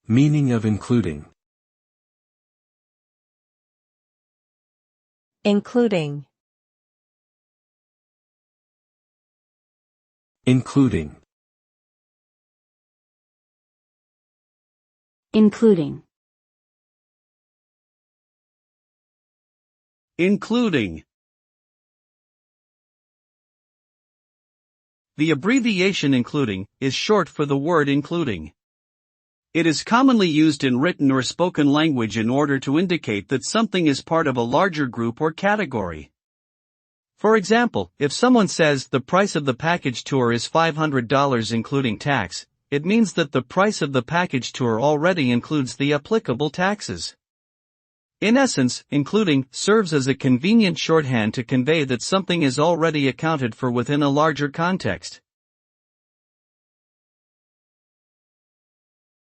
Meaning of including. Including. Including. Including. Including. The abbreviation including is short for the word including. It is commonly used in written or spoken language in order to indicate that something is part of a larger group or category. For example, if someone says the price of the package tour is $500 including tax, it means that the price of the package tour already includes the applicable taxes. In essence, including serves as a convenient shorthand to convey that something is already accounted for within a larger context.